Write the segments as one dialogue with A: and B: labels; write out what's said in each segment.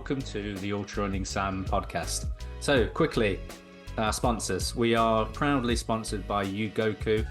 A: welcome to the Ultra Running Sam podcast. So quickly, our sponsors. We are proudly sponsored by Ugoku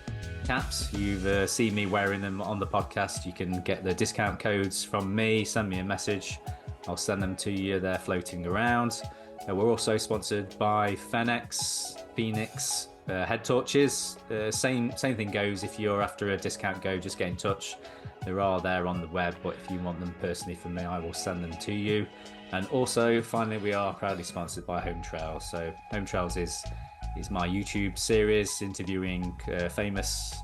A: caps. You've seen me wearing them on the podcast. You can get the discount codes from me. Send me a message. I'll send them to you. They're floating around. We're also sponsored by Phoenix head torches. Same thing goes. If you're after a discount code, just get in touch. There are there on the web, but if you want them personally from me, I will send them to you. And also, finally, we are proudly sponsored by Home Trails. So Home Trails is my YouTube series interviewing famous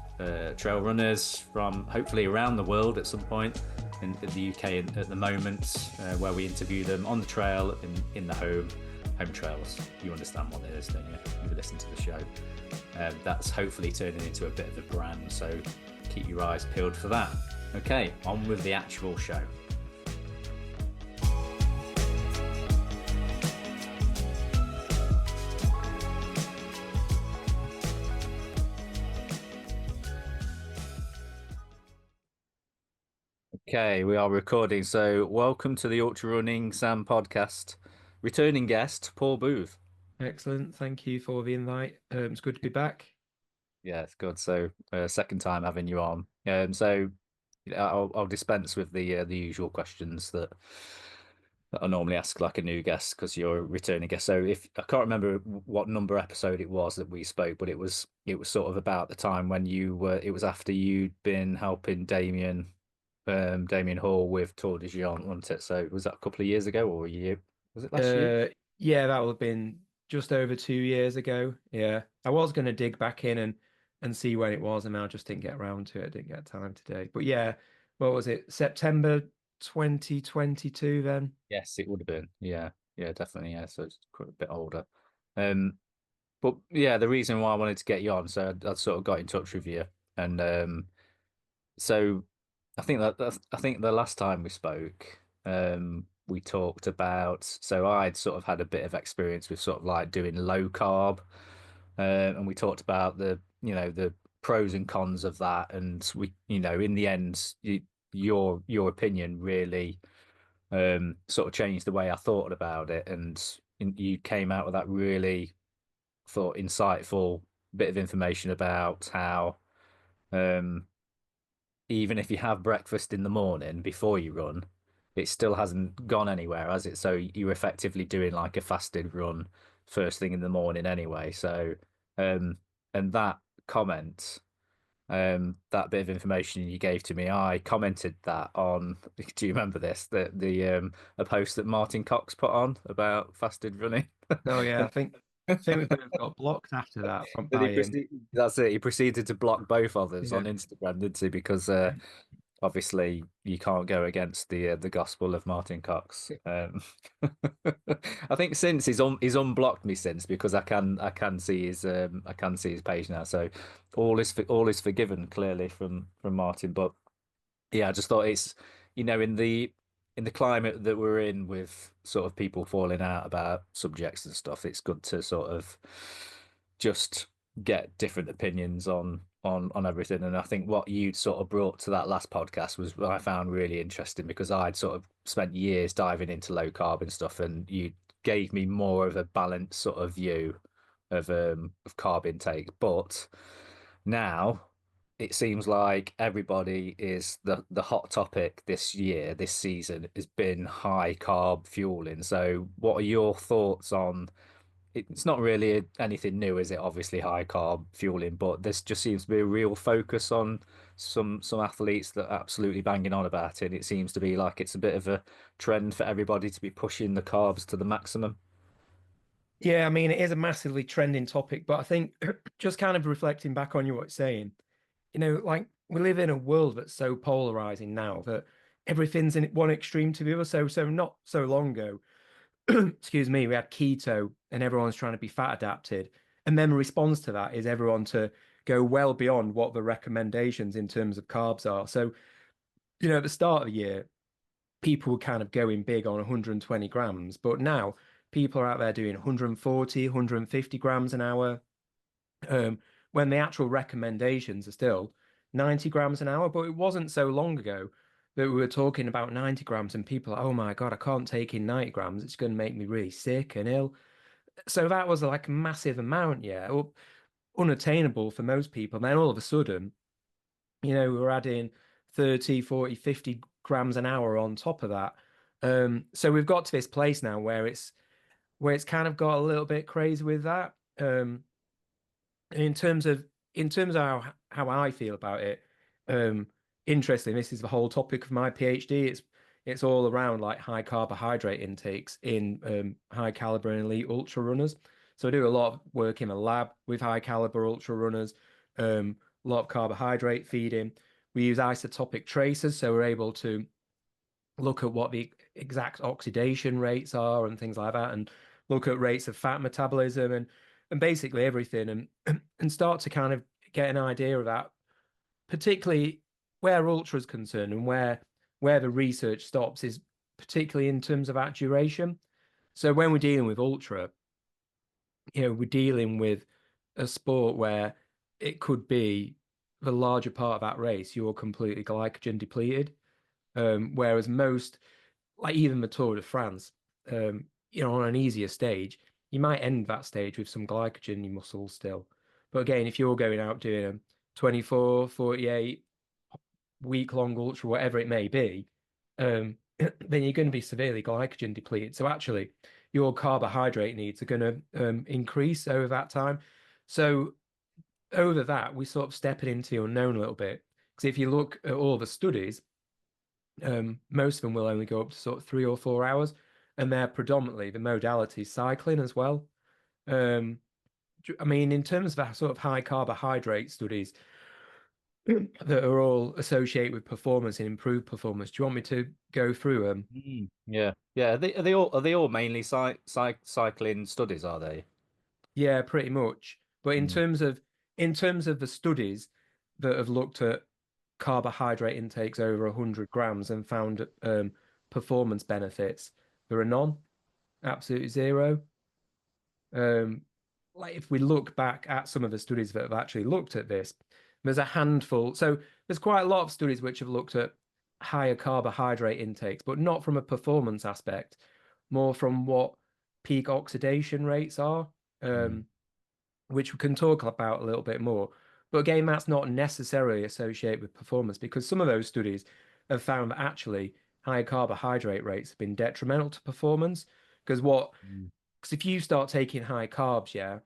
A: trail runners from hopefully around the world at some point. In the UK at the moment, where we interview them on the trail in the home trails. You understand what it is, don't you? If you listen to the show. That's hopefully turning into a bit of a brand, so keep your eyes peeled for that. Okay, on with the actual show. Okay, we are recording. So welcome to the Ultra Running Sam podcast. Returning guest, p.booth.
B: Excellent. Thank you for the invite. It's good to be back.
A: Yeah, it's good. So second time having you on. So I'll dispense with the usual questions that I normally ask like a new guest because you're a returning guest. So if I can't remember what number episode it was that we spoke, but it was sort of about the time when it was after you'd been helping Damien Hall with Tour de Géant, wasn't it? So was that a couple of years ago or a year? Was it last year?
B: Yeah, that would have been just over 2 years ago. Yeah, I was going to dig back in and see when it was, and I just didn't get around to it. I didn't get time today. But yeah, what was it? September 2022 then?
A: Yes, it would have been. Yeah, yeah, definitely. Yeah, so it's quite a bit older. Um, but yeah, the reason why I wanted to get you on, so I sort of got in touch with you, and so I think the last time we spoke, we talked about. So I'd sort of had a bit of experience with sort of like doing low carb, and we talked about the pros and cons of that, and we in the end, your opinion really sort of changed the way I thought about it, and you came out with that really thought insightful bit of information about how um, even if you have breakfast in the morning before you run, it still hasn't gone anywhere, has it? So you're effectively doing like a fasted run first thing in the morning anyway. So um, and that comment. That bit of information you gave to me, I commented that on. Do you remember this? The a post that Martin Cox put on about fasted running.
B: Oh yeah,
A: And
B: I think we could have got blocked after that from
A: then
B: by him.
A: that's it. He proceeded to block both of us on Instagram, didn't he? Because obviously you can't go against the gospel of Martin Cox. I think since he's unblocked me since because I can see his page now. So all is forgiven clearly from Martin. But yeah, I just thought it's in the climate that we're in with sort of people falling out about subjects and stuff, it's good to sort of just get different opinions on everything. And I think what you'd sort of brought to that last podcast was what I found really interesting because I'd sort of spent years diving into low carb and stuff, and you gave me more of a balanced sort of view of carb intake. But now it seems like everybody is the hot topic this year, this season has been high carb fueling. So what are your thoughts on it's not really anything new, is it? Obviously, high carb fueling, but this just seems to be a real focus on some athletes that are absolutely banging on about it. It seems to be like it's a bit of a trend for everybody to be pushing the carbs to the maximum.
B: Yeah, I mean, it is a massively trending topic, but I think just kind of reflecting back on you what you're saying, like we live in a world that's so polarizing now that everything's in one extreme to the other. So not so long ago, excuse me, we had keto and everyone's trying to be fat adapted. And then the response to that is everyone to go well beyond what the recommendations in terms of carbs are. So, at the start of the year, people were kind of going big on 120 grams, but now people are out there doing 140, 150 grams an hour, when the actual recommendations are still 90 grams an hour. But it wasn't so long ago that we were talking about 90 grams, and people, oh my God, I can't take in 90 grams. It's going to make me really sick and ill. So that was like a massive amount, yeah, unattainable for most people. Then all of a sudden, we're adding 30, 40, 50 grams an hour on top of that. So we've got to this place now where it's kind of got a little bit crazy with that. In terms of how I feel about it, um, interesting. This is the whole topic of my PhD. It's all around like high carbohydrate intakes in high caliber and elite ultra runners. So I do a lot of work in the lab with high caliber ultra runners, a lot of carbohydrate feeding. We use isotopic tracers, so we're able to look at what the exact oxidation rates are and things like that, and look at rates of fat metabolism and basically everything, and start to kind of get an idea of that, particularly where ultra is concerned and where the research stops is particularly in terms of that duration. So when we're dealing with ultra, we're dealing with a sport where it could be the larger part of that race, you're completely glycogen depleted. Whereas most, like even the Tour de France, on an easier stage, you might end that stage with some glycogen in your muscles still. But again, if you're going out doing a 24, 48 week-long ultra, whatever it may be, then you're going to be severely glycogen depleted. So actually, your carbohydrate needs are going to increase over that time. So over that, we sort of stepping into the unknown a little bit. Because if you look at all the studies, most of them will only go up to sort of 3 or 4 hours, and they're predominantly the modality cycling as well. I mean, in terms of that sort of high carbohydrate studies that are all associated with performance and improved performance, do you want me to go through them?
A: Yeah, yeah. Are they all mainly cycling studies? Are they?
B: Yeah, pretty much. But in
A: Mm.
B: terms of the studies that have looked at carbohydrate intakes over 100 grams and found performance benefits, there are none, absolutely zero. Um, like if we look back at some of the studies that have actually looked at this, there's a handful. So there's quite a lot of studies which have looked at higher carbohydrate intakes, but not from a performance aspect, more from what peak oxidation rates are.
A: Mm.
B: Um, which we can talk about a little bit more. But again, that's not necessarily associated with performance because some of those studies have found that actually high carbohydrate rates have been detrimental to performance. Because
A: Mm.
B: because if you start taking high carbs, yeah,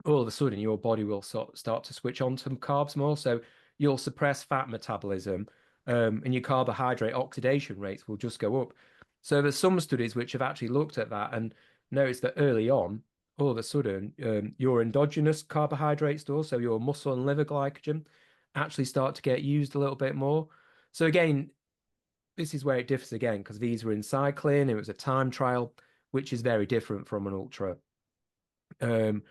B: all of a sudden your body will start to switch on to carbs more. So you'll suppress fat metabolism, and your carbohydrate oxidation rates will just go up. So there's some studies which have actually looked at that and noticed that early on, all of a sudden, your endogenous carbohydrate stores, so your muscle and liver glycogen, actually start to get used a little bit more. So again, this is where it differs again because these were in cycling, it was a time trial, which is very different from an ultra. Um,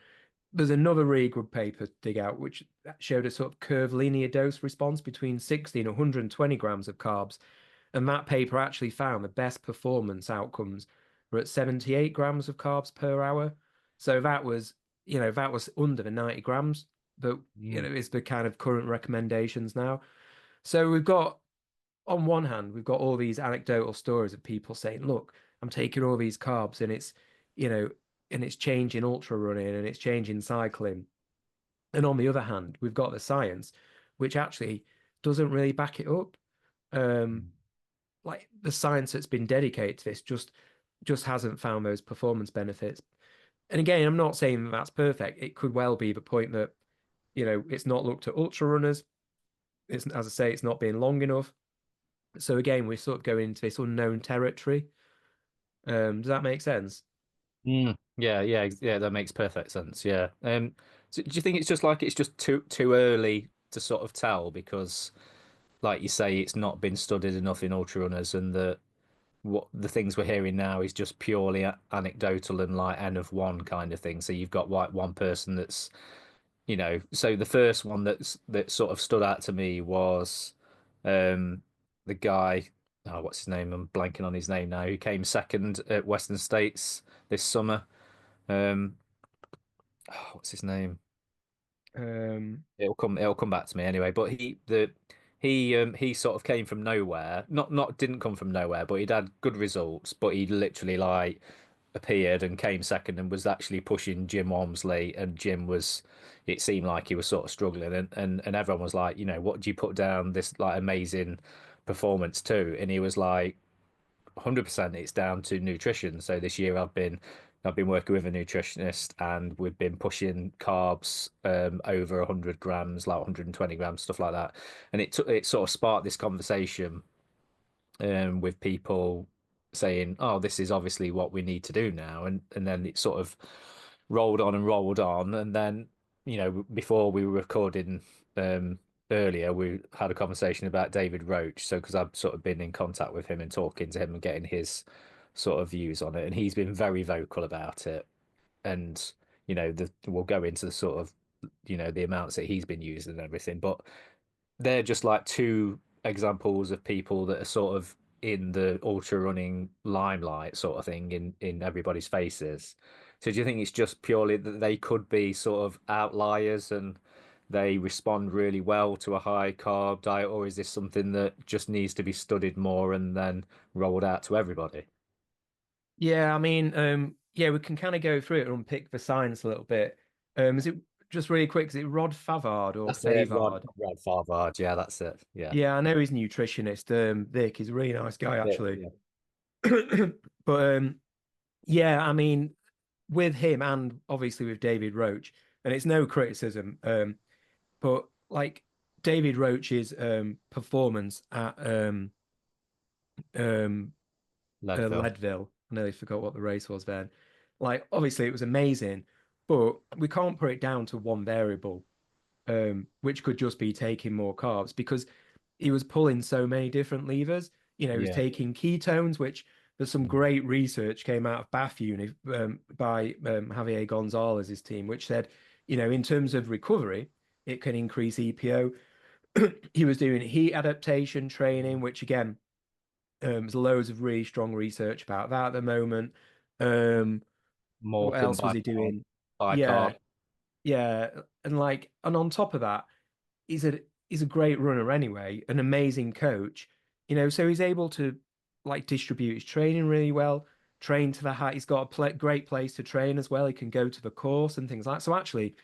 B: there's another really good paper to dig out which showed a sort of curved linear dose response between 60 and 120 grams of carbs. And that paper actually found the best performance outcomes were at 78 grams of carbs per hour. So that was under the 90 grams that,
A: Mm.
B: is the kind of current recommendations now. So we've got, on one hand, we've got all these anecdotal stories of people saying, look, I'm taking all these carbs and you know, it's changing ultra running and it's changing cycling. And on the other hand, we've got the science, which actually doesn't really back it up. Um,
A: Mm.
B: like the science that's been dedicated to this just hasn't found those performance benefits. And again, I'm not saying that that's perfect. It could well be the point that, it's not looked at ultra runners. It's, as I say, it's not been long enough. So again, we're sort of going into this unknown territory. Does that make sense?
A: Yeah, yeah, yeah. That makes perfect sense. Yeah. So do you think it's just too early to sort of tell because, like you say, it's not been studied enough in ultra runners, and what the things we're hearing now is just purely anecdotal and like N of one kind of thing. So you've got like one person that's, so the first one that sort of stood out to me was um the guy, oh, what's his name? I'm blanking on his name now, who came second at Western States this summer. Um, what's his name?
B: Um,
A: It'll come back to me anyway. But he sort of came from nowhere. Not didn't come from nowhere, but he'd had good results. But he literally like appeared and came second and was actually pushing Jim Walmsley, and Jim was. It seemed like he was sort of struggling, and everyone was like, what do you put down this like amazing performance to? And he was like, 100% it's down to nutrition. So this year I've been working with a nutritionist, and we've been pushing carbs over 100 grams, like 120 grams, stuff like that. And it sort of sparked this conversation with people saying, "Oh, this is obviously what we need to do now," and then it sort of rolled on and rolled on, and then before we were recording earlier, we had a conversation about David Roche. So because I've sort of been in contact with him and talking to him and getting his sort of views on it, and he's been very vocal about it, and we'll go into the sort of the amounts that he's been using and everything, but they're just like two examples of people that are sort of in the ultra running limelight sort of thing in everybody's faces. So do you think it's just purely that they could be sort of outliers and they respond really well to a high carb diet, or is this something that just needs to be studied more and then rolled out to everybody?
B: Yeah, I mean, yeah, we can kind of go through it and unpick the science a little bit. Is it just really quick? Is it Rod Favard or
A: That's it,
B: Favard?
A: Rod Farvard. Yeah, that's it. Yeah.
B: Yeah, I know he's a nutritionist. Vic, he's a really nice guy,
A: Yeah,
B: actually.
A: yeah.
B: But yeah, I mean, with him and obviously with David Roche, and it's no criticism, but like David Roche's performance at um
A: Leadville.
B: Leadville. I nearly forgot what the race was then. Like, obviously, it was amazing, but we can't put it down to one variable, which could just be taking more carbs because he was pulling so many different levers. He was
A: Yeah.
B: taking ketones, which there's some
A: Mm.
B: great research came out of Bath Uni by Javier Gonzalez's team, which said, in terms of recovery, it can increase EPO. He was doing heat adaptation training, which again, there's loads of really strong research about that at the moment. Um, what
A: Morecambe
B: else was
A: by
B: he doing?
A: by
B: Yeah,
A: car.
B: yeah, and on top of that, he's a he's a great runner anyway, an amazing coach. So he's able to like distribute his training really well, train to the height. He's got a great place to train as well. He can go to the course and things like that. So actually,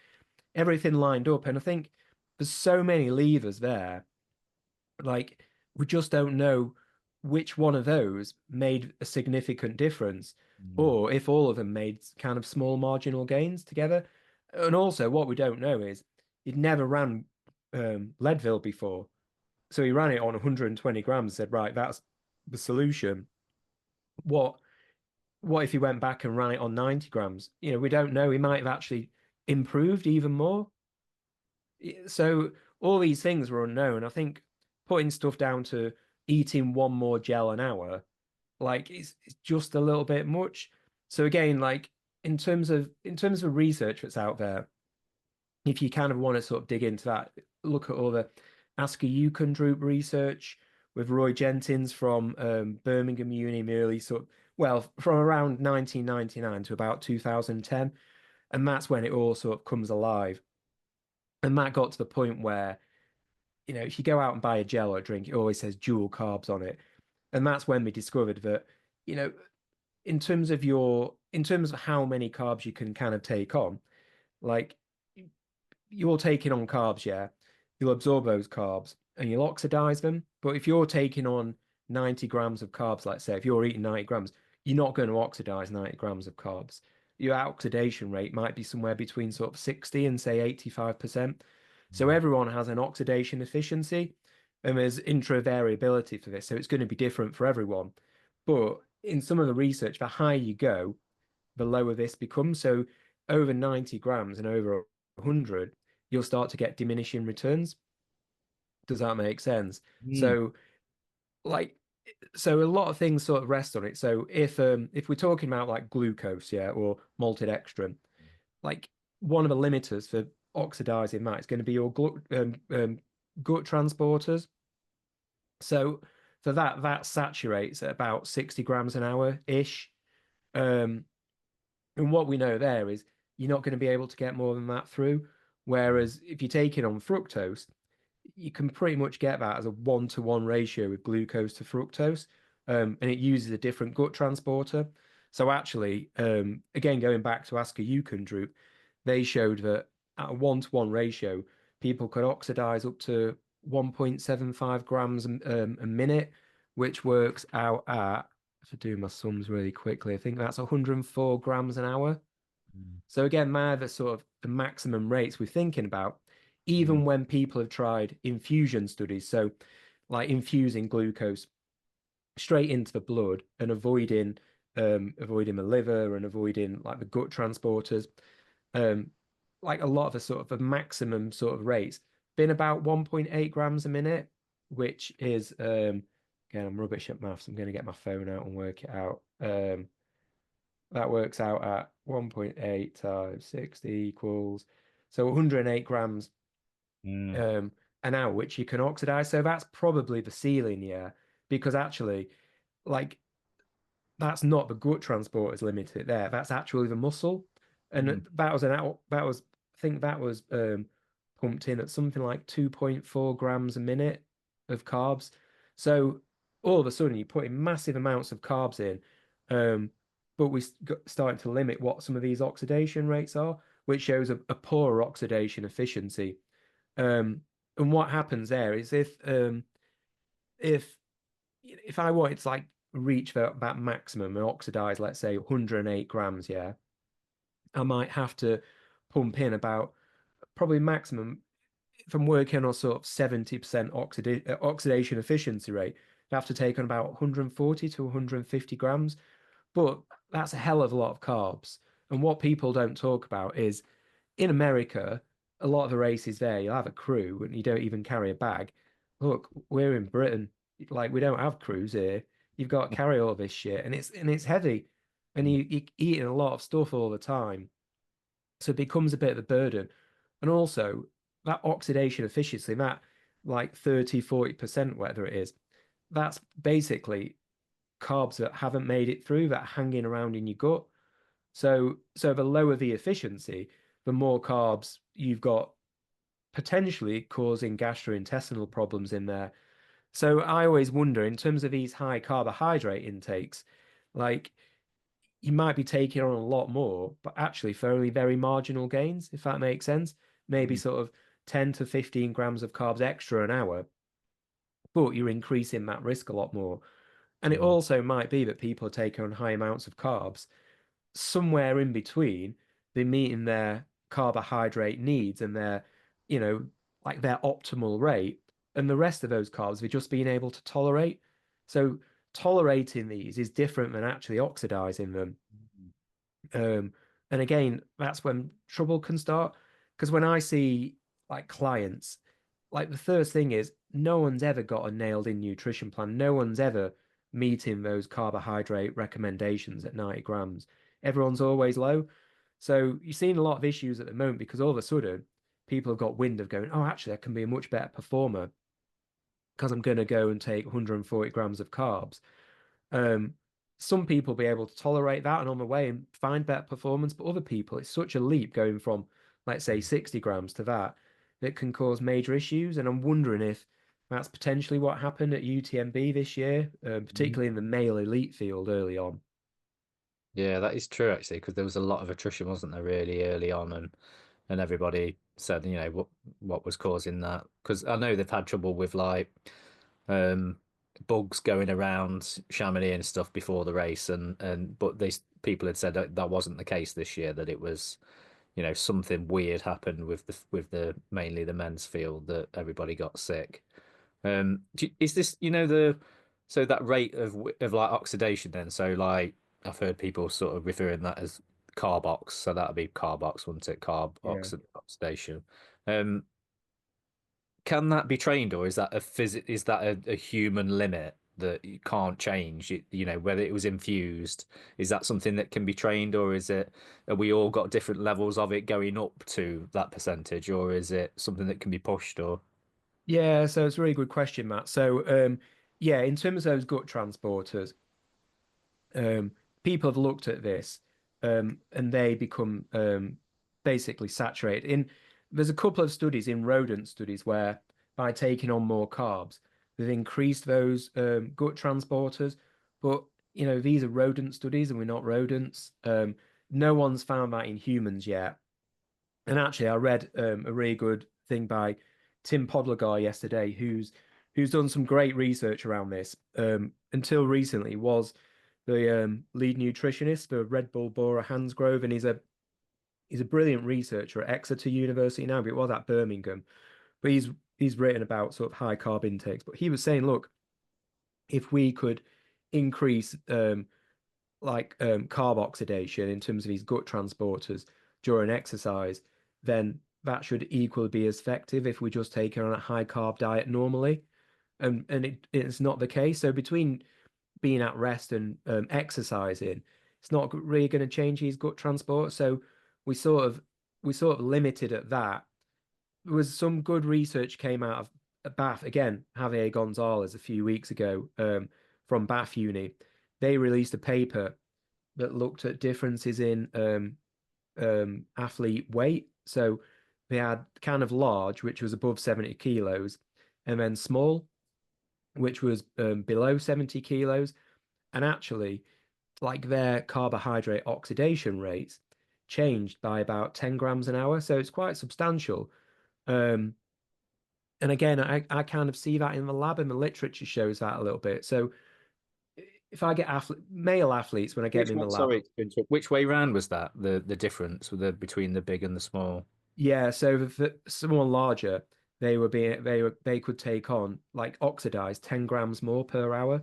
B: everything lined up, and I think there's so many levers there like we just don't know which one of those made a significant difference,
A: Mm.
B: or if all of them made kind of small marginal gains together. And also, what we don't know is he'd never ran Leadville before, so he ran it on 120 grams. Said, right, that's the solution. What what if he went back and ran it on 90 grams? We don't know. He might have actually improved even more. So all these things were unknown. I think putting stuff down to eating one more gel an hour, like it's just a little bit much. So again, like in terms of research that's out there, if you kind of want to sort of dig into that, look at all the Ask a Yukon Droop research with Roy Jenkins from Birmingham Uni, early from around 1999 to about 2010, and that's when it all sort of comes alive. And that got to the point where if you go out and buy a gel or a drink, it always says dual carbs on it. And that's when we discovered that, you know, in terms of how many carbs you can kind of take on, like you're taking on carbs, yeah, you'll absorb those carbs and you'll oxidize them. But if you're taking on 90 grams of carbs, let's say, if you're eating 90 grams, you're not going to oxidize 90 grams of carbs. Your oxidation rate might be somewhere between sort of 60 and say 85%. So
A: Mm.
B: everyone has an oxidation efficiency and there's intra-variability for this. So it's going to be different for everyone. But in some of the research, the higher you go, the lower this becomes. So over 90 grams and over 100, you'll start to get diminishing returns. Does that make sense?
A: Mm.
B: So like so a lot of things sort of rest on it. So if we're talking about like glucose, yeah, or malted extra, like one of the limiters for oxidizing that is going to be your gut transporters. So for that saturates at about 60 grams an hour ish. Um, and what we know there is you're not going to be able to get more than that through. Whereas if you take it on fructose, you can pretty much get that as a 1-to-1 ratio with glucose to fructose, and it uses a different gut transporter. So actually, again, going back to Ask a Yukon Droop, they showed that at a 1-to-1 ratio, people could oxidize up to 1.75 grams a minute, which works out at, if I do my sums really quickly, I think that's 104 grams an hour.
A: Mm.
B: So again, they're the sort of the maximum rates we're thinking about,
A: Mm.
B: even when people have tried infusion studies. So like infusing glucose straight into the blood and avoiding the liver and avoiding like the gut transporters. Um, like a lot of the sort of the maximum sort of rates been about 1.8 grams a minute, which is again, I'm rubbish at maths. I'm going to get my phone out and work it out. That works out at 1.8 times 60 equals so 108 grams
A: Mm.
B: um, an hour, which you can oxidize. So that's probably the ceiling, yeah, because actually, like that's not the gut transporters limited there. That's actually the muscle,
A: Mm.
B: and that was an out. That was I think that was pumped in at something like 2.4 grams a minute of carbs. So all of a sudden, you're putting massive amounts of carbs in, but we starting to limit what some of these oxidation rates are, which shows a poor oxidation efficiency. Um, and what happens there is if if I wanted to like reach that maximum and oxidize, let's say 108 grams, yeah, I might have to pump in about probably maximum if I'm working on sort of 70% oxidation efficiency rate, I have to take on about 140 to 150 grams. But that's a hell of a lot of carbs. And what people don't talk about is in America, a lot of the races there, you'll have a crew and you don't even carry a bag. Look, we're in Britain, like we don't have crews here. You've got to carry all this shit, and it's heavy, and you're eating a lot of stuff all the time, so it becomes a bit of a burden. And also that oxidation efficiency, that like 30-40%, whatever it is, that's basically carbs that haven't made it through that are hanging around in your gut. So the lower the efficiency, the more carbs you've got potentially causing gastrointestinal problems in there. So I always wonder in terms of these high carbohydrate intakes, like you might be taking on a lot more, but actually for only very marginal gains, if that makes sense. Maybe
A: Mm.
B: sort of 10 to 15 grams of carbs extra an hour, but you're increasing that risk a lot more. And it
A: Mm.
B: also might be that people are taking on high amounts of carbs somewhere in between, they're meeting their carbohydrate needs and their, like their optimal rate. And the rest of those carbs, they're just being able to tolerate. So tolerating these is different than actually oxidizing them. Um, and again, that's when trouble can start. Because when I see like clients, like the first thing is no one's ever got a nailed in nutrition plan. No one's ever meeting those carbohydrate recommendations at 90 grams. Everyone's always low. So you're seeing a lot of issues at the moment because all of a sudden people have got wind of going, oh, actually, I can be a much better performer because I'm going to go and take 140 grams of carbs. Um, some people be able to tolerate that and on the way and find better performance, but other people, it's such a leap going from, let's say, 60 grams to that can cause major issues. And I'm wondering if that's potentially what happened at UTMB this year,
A: Mm.
B: particularly in the male elite field early on.
A: Yeah, that is true actually, because there was a lot of attrition, wasn't there, really early on, and everybody said, what was causing that? Because I know they've had trouble with like um bugs going around Chamonix and stuff before the race, and but these people had said that that wasn't the case this year, that it was, something weird happened with the mainly the men's field that everybody got sick. Is this, so that rate of like oxidation then? So like I've heard people sort of referring that as carbox, so that'd be carbox, wouldn't it?
B: Yeah.
A: Oxidation. Um, can that be trained, or is that is that a human limit that you can't change? Whether it was infused, is that something that can be trained, or are we all got different levels of it going up to that percentage, or is it something that can be pushed, or?
B: Yeah, so it's a really good question, Matt. So, yeah, in terms of those gut transporters, people have looked at this, and they become basically saturated. There's a couple of studies in rodent studies where by taking on more carbs. They've increased those gut transporters, but these are rodent studies, and we're not rodents. No one's found that in humans yet. And actually, I read a really good thing by Tim Podlegar yesterday, who's done some great research around this. Until recently, was the lead nutritionist for Red Bull Bora Hansgrove, and he's a brilliant researcher at Exeter University now, but it was at Birmingham. But he's written about sort of high carb intakes. But he was saying, look, if we could increase carb oxidation in terms of his gut transporters during exercise, then that should equally be as effective if we just take it on a high carb diet normally. It's not the case. So between being at rest and exercising, it's not really going to change his gut transport. So we sort of we sort of limited at that. There was some good research came out of Bath again, Javier Gonzalez a few weeks ago from Bath Uni. They released a paper that looked at differences in athlete weight. So they had kind of large, which was above 70 kilos, and then small, which was below 70 kilos. And actually, like their carbohydrate oxidation rates changed by about 10 grams an hour. So it's quite substantial. Um, and again, I kind of see that in the lab, and the literature shows that a little bit. So if I get male athletes, when I get
A: Which
B: them in the
A: one?
B: lab,
A: Sorry, to interrupt. Which way round was that? The difference with between the big and the small?
B: yeah, so for someone larger, they could take on like oxidized 10 grams more per hour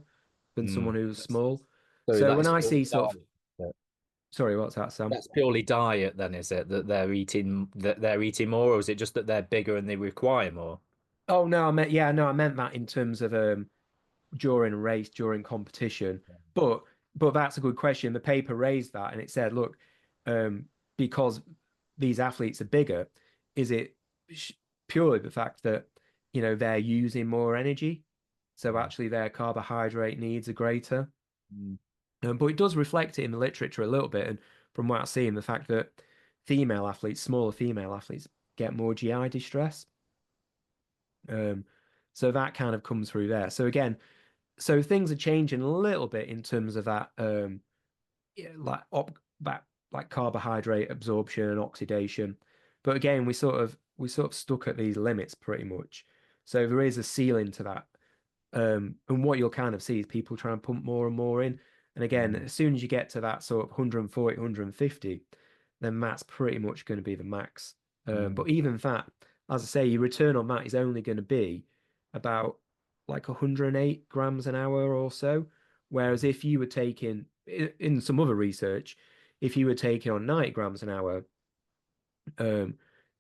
B: than someone
A: Mm.
B: who's small.
A: So
B: So
A: that
B: when
A: is
B: I
A: purely
B: see sort of,
A: diet. Yeah.
B: sorry, what's that, Sam?
A: That's purely diet then, is it? That they're eating more, or is it just that they're bigger and they require more?
B: Oh no, I meant that in terms of during a race, during competition. But that's a good question. The paper raised that, and it said, look, um, because these athletes are bigger, is it purely the fact that they're using more energy, so actually their carbohydrate needs are greater?
A: Mm.
B: But it does reflect it in the literature a little bit, and from what I've seen, the fact that smaller female athletes, get more GI distress. Um, so that kind of comes through there. So again, so things are changing a little bit in terms of that yeah, like carbohydrate absorption and oxidation. But again, we sort of stuck at these limits pretty much. So there is a ceiling to that. And what you'll kind of see is people try and pump more and more in. And again,
A: Mm.
B: as soon as you get to that sort of 140, 150, then that's pretty much going to be the max.
A: Mm.
B: But even that, as I say, your return on that is only going to be about like 108 grams an hour or so. Whereas if you were taking, in some other research, if you were taking on 90 grams an hour, um,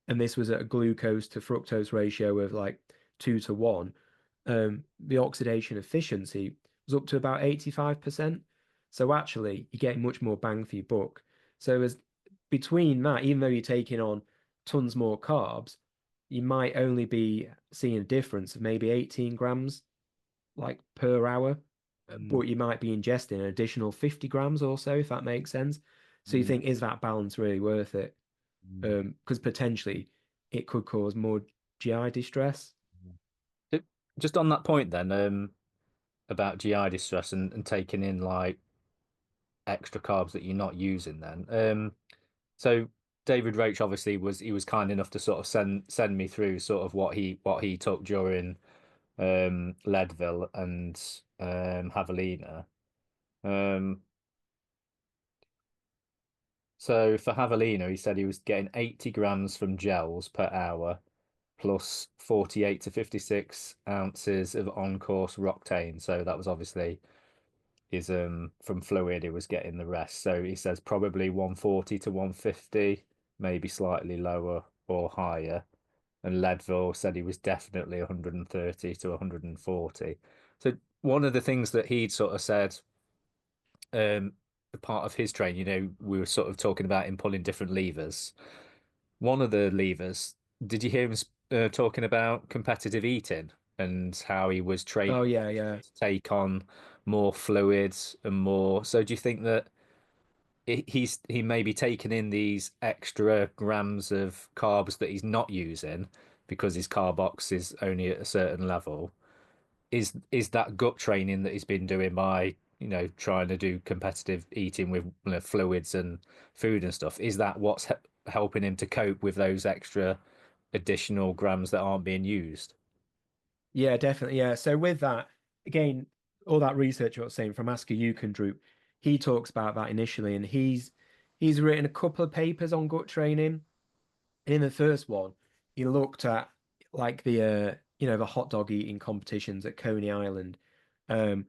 B: and this was at a glucose to fructose ratio of like 2 to 1, the oxidation efficiency was up to about 85%. So actually, you're getting much more bang for your buck. So as between that, even though you're taking on tons more carbs, you might only be seeing a difference of maybe 18 grams like per hour,
A: Mm.
B: but you might be ingesting an additional 50 grams or so, if that makes sense. So you
A: Mm.
B: think, is that balance really worth it?
A: Mm.
B: Because potentially it could cause more GI distress.
A: Ju- Just on that point then, about GI distress and taking in like extra carbs that you're not using then. So David Roche obviously was kind enough to sort of send me through sort of what he took during Leadville and Javelina. Um, so for Javelina, he said he was getting 80 grams from gels per hour plus 48 to 56 ounces of on-course Roctane. So that was obviously his from fluid, he was getting the rest. So he says probably 140 to 150, maybe slightly lower or higher. And Leadville said he was definitely 130 to 140. So one of the things that he'd sort of said, part of his training, we were sort of talking about him pulling different levers. One of the levers, did you hear him talking about competitive eating and how he was training
B: Oh yeah, yeah.
A: to take on more fluids and more? So do you think that he may be taking in these extra grams of carbs that he's not using because his carb ox is only at a certain level. Is that gut training that he's been doing by, trying to do competitive eating with, fluids and food and stuff? Is that what's helping him to cope with those extra additional grams that aren't being used?
B: Yeah, definitely. Yeah. So with that, again, all that research I was saying from Asker Ukendrup, he talks about that initially, and he's written a couple of papers on gut training. And in the first one, he looked at like the hot dog eating competitions at Coney Island. Um,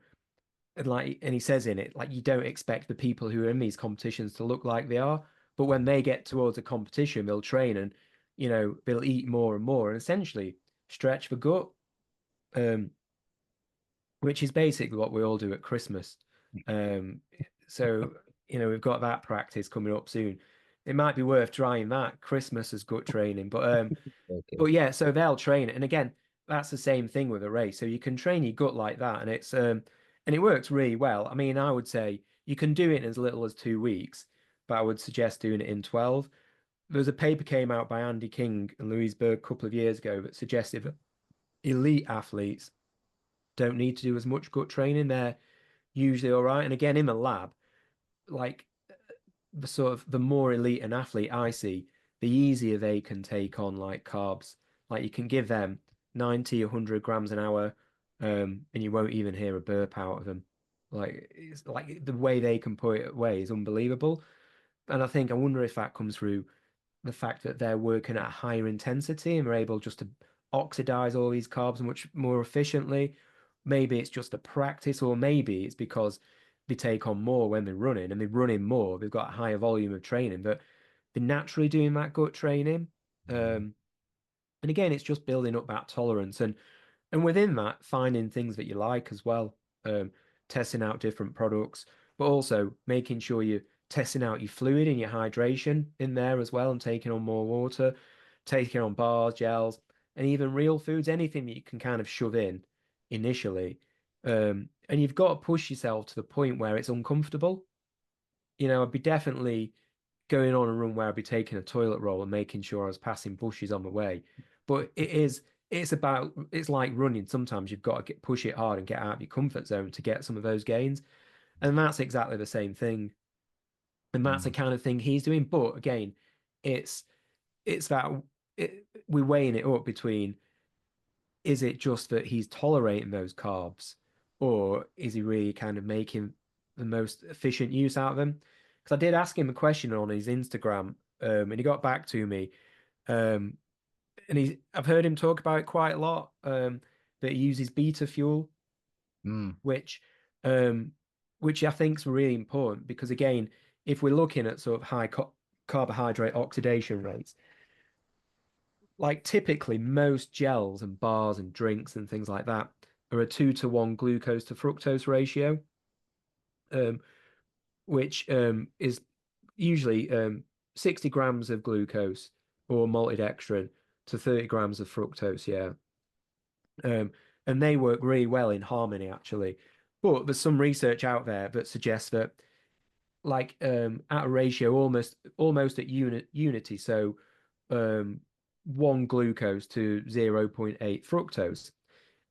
B: and he says in it, like, you don't expect the people who are in these competitions to look like they are, but when they get towards a competition, they'll train and they'll eat more and more and essentially stretch the gut. Um, which is basically what we all do at Christmas. Um, so, we've got that practice coming up soon. It might be worth trying that Christmas as gut training. But
A: Okay.
B: yeah, so they'll train it. And again, that's the same thing with a race. So you can train your gut like that, and it works really well. I mean, I would say you can do it in as little as 2 weeks, but I would suggest doing it in 12. There's a paper came out by Andy King and Louise Berg a couple of years ago that suggested that elite athletes don't need to do as much gut training. They're usually all right. And again, in the lab, like the more elite an athlete I see, the easier they can take on like carbs. Like you can give them 90, 100 grams an hour, and you won't even hear a burp out of them. Like it's like the way they can put it away is unbelievable. And I wonder if that comes through the fact that they're working at a higher intensity and are able just to oxidize all these carbs much more efficiently. Maybe it's just a practice, or maybe it's because they take on more when they're running and they're running more. They've got a higher volume of training, but they're naturally doing that gut training. Um, and again, it's just building up that tolerance and within that, finding things that you like as well. Um, Testing out different products, but also making sure you're testing out your fluid and your hydration in there as well, and taking on more water, taking on bars, gels, and even real foods, anything that you can kind of shove in initially. And you've got to push yourself to the point where it's uncomfortable. I'd be definitely going on a run where I'd be taking a toilet roll and making sure I was passing bushes on the way. But it's like running. Sometimes you've got to push it hard and get out of your comfort zone to get some of those gains. And that's exactly the same thing. And that's the
A: Mm.
B: kind of thing he's doing. But again, it's it's that we're weighing it up between, is it just that he's tolerating those carbs, or is he really kind of making the most efficient use out of them? Because I did ask him a question on his Instagram, and he got back to me. Um, and I've heard him talk about it quite a lot. That he uses beta fuel,
A: Mm.
B: which, um, which I think is really important because again, if we're looking at sort of high carbohydrate oxidation rates, like typically most gels and bars and drinks and things like that are a 2-to-1 glucose to fructose ratio, um, which is usually 60 grams of glucose or maltodextrin to 30 grams of fructose. Yeah. Um, and they work really well in harmony, actually. But there's some research out there that suggests that like at a ratio almost at unity, so um, 1 glucose to 0.8 fructose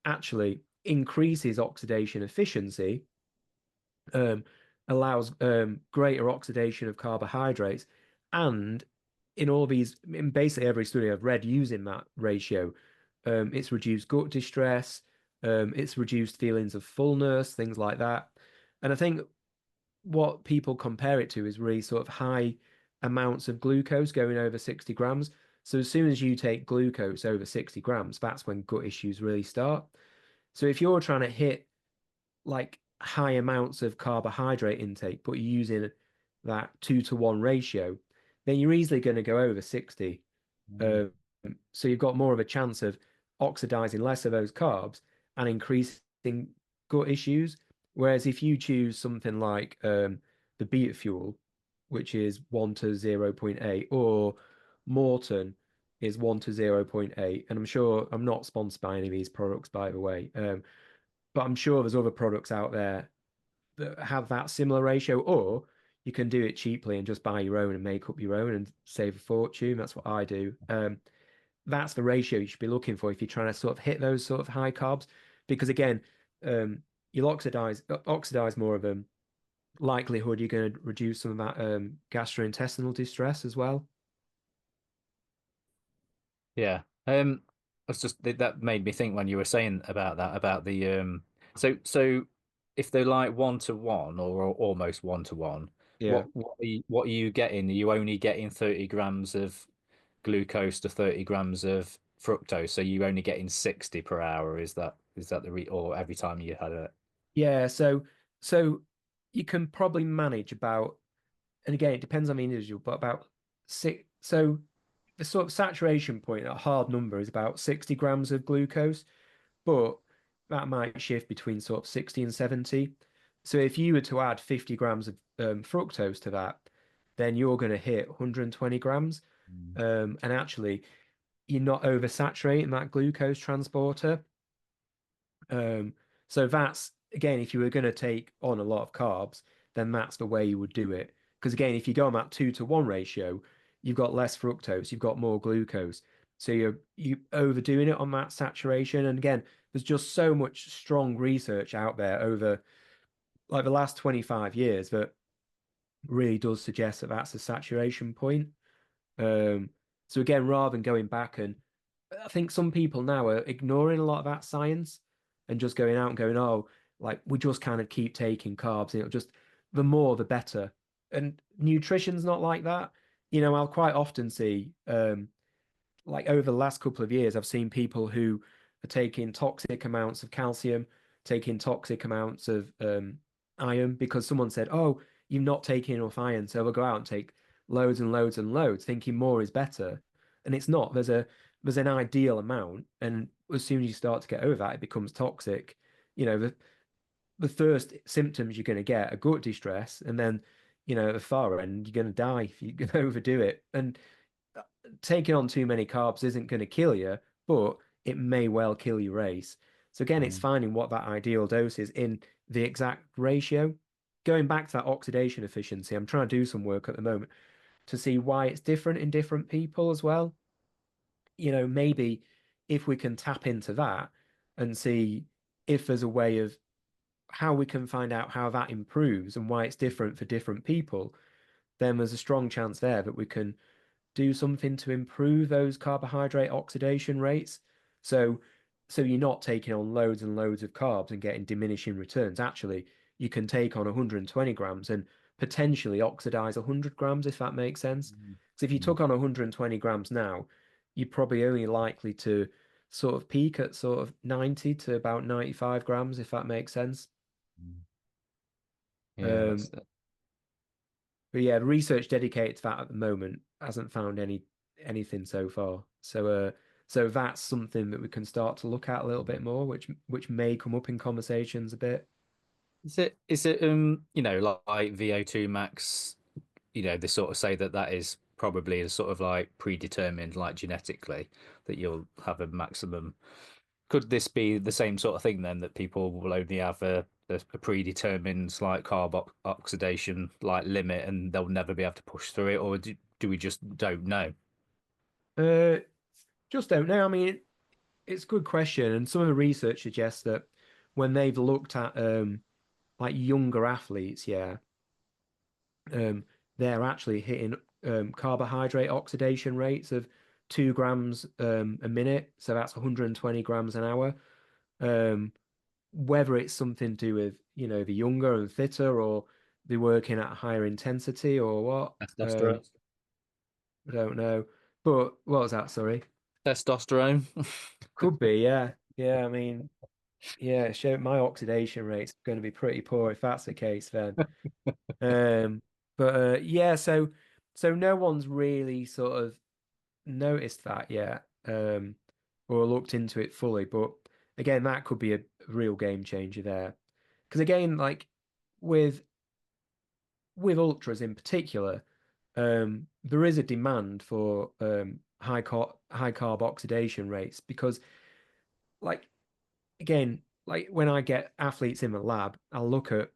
B: actually increases oxidation efficiency, um, allows greater oxidation of carbohydrates, and in basically every study I've read using that ratio, it's reduced gut distress, it's reduced feelings of fullness, things like that. And I think what people compare it to is really sort of high amounts of glucose going over 60 grams. So as soon as you take glucose over 60 grams, that's when gut issues really start. So if you're trying to hit like high amounts of carbohydrate intake, but you're using that 2-to-1 ratio, then you're easily going to go over 60.
A: Mm.
B: Um, so you've got more of a chance of oxidizing less of those carbs and increasing gut issues. Whereas if you choose something like the beta fuel, which is 1 to 0.8, or Morton is 1 to 0.8, and I'm sure I'm not sponsored by any of these products, by the way, but I'm sure there's other products out there that have that similar ratio, or you can do it cheaply and just buy your own and make up your own and save a fortune. That's what I do. that's the ratio you should be looking for if you're trying to sort of hit those sort of high carbs, because again, you'll oxidize more of them. Likelihood you're going to reduce some of that gastrointestinal distress as well.
A: Yeah. That's just that made me think when you were saying about that about the so if they're like one to one or almost one to one,
B: Yeah.
A: what are you getting? Are you only getting 30 grams of glucose to 30 grams of fructose? So you're only getting 60 per hour. Is that the re or every time you had it?
B: Yeah, so you can probably manage about, and again, it depends on the individual, but about six. So the sort of saturation point, a hard number, is about 60 grams of glucose, but that might shift between sort of 60 and 70. So if you were to add 50 grams of fructose to that, then you're going to hit 120 grams.
A: Mm.
B: And actually, you're not oversaturating that glucose transporter. Um, so that's again, if you were going to take on a lot of carbs, then that's the way you would do it. Because again, if you go on that 2-to-1 ratio, you've got less fructose, you've got more glucose. So you overdoing it on that saturation. And again, there's just so much strong research out there over like the last 25 years that really does suggest that that's a saturation point. Um, so again, rather than going back, and I think some people now are ignoring a lot of that science and just going out and going, oh, like we just kind of keep taking carbs, and it'll just the more the better. And nutrition's not like that. I'll quite often see like over the last couple of years, I've seen people who are taking toxic amounts of calcium, taking toxic amounts of iron because someone said, "Oh, you're not taking enough iron," so they'll go out and take loads and loads and loads, thinking more is better, and it's not. There's an ideal amount, and as soon as you start to get over that, it becomes toxic. The first symptoms you're going to get are gut distress, and then at the far end, you're going to die if you overdo it. And taking on too many carbs isn't going to kill you, but it may well kill your race. So again, it's
A: Mm.
B: finding what that ideal dose is in the exact ratio. Going back to that oxidation efficiency, I'm trying to do some work at the moment to see why it's different in different people as well. Maybe if we can tap into that and see if there's a way of how we can find out how that improves and why it's different for different people, then there's a strong chance there that we can do something to improve those carbohydrate oxidation rates. So, so you're not taking on loads and loads of carbs and getting diminishing returns. Actually, you can take on 120 grams and potentially oxidize 100 grams, if that makes sense.
A: Mm.
B: So if you
A: Mm.
B: took on 120 grams now, you're probably only likely to sort of peak at sort of 90 to about 95 grams, if that makes sense.
A: Mm. Yeah,
B: Um, but yeah, the research dedicated to that at the moment hasn't found anything so far. So that's something that we can start to look at a little bit more, which may come up in conversations a bit.
A: is it like VO2 max, they sort of say that that is probably a sort of like predetermined, like genetically, that you'll have a maximum. Could this be the same sort of thing then, that people will only have a predetermined like oxidation like limit and they'll never be able to push through it, or do we just don't know?
B: Uh, just don't know. I mean, it's a good question, and some of the research suggests that when they've looked at like younger athletes, yeah, um, they're actually hitting carbohydrate oxidation rates of 2 grams a minute, so that's 120 grams an hour. Um, whether it's something to do with, the younger and fitter, or they're working at a higher intensity or what,
A: Testosterone.
B: I don't know. But what was that? Sorry.
A: Testosterone.
B: Could be, yeah. Yeah, I mean, yeah, show my oxidation rate's going to be pretty poor if that's the case then. Um, but yeah, so no one's really sort of noticed that yet, or looked into it fully. But again, that could be a real game changer there. Because again, like with with ultras in particular, there is a demand for high carb oxidation rates because, like again, like when I get athletes in the lab, I'll look at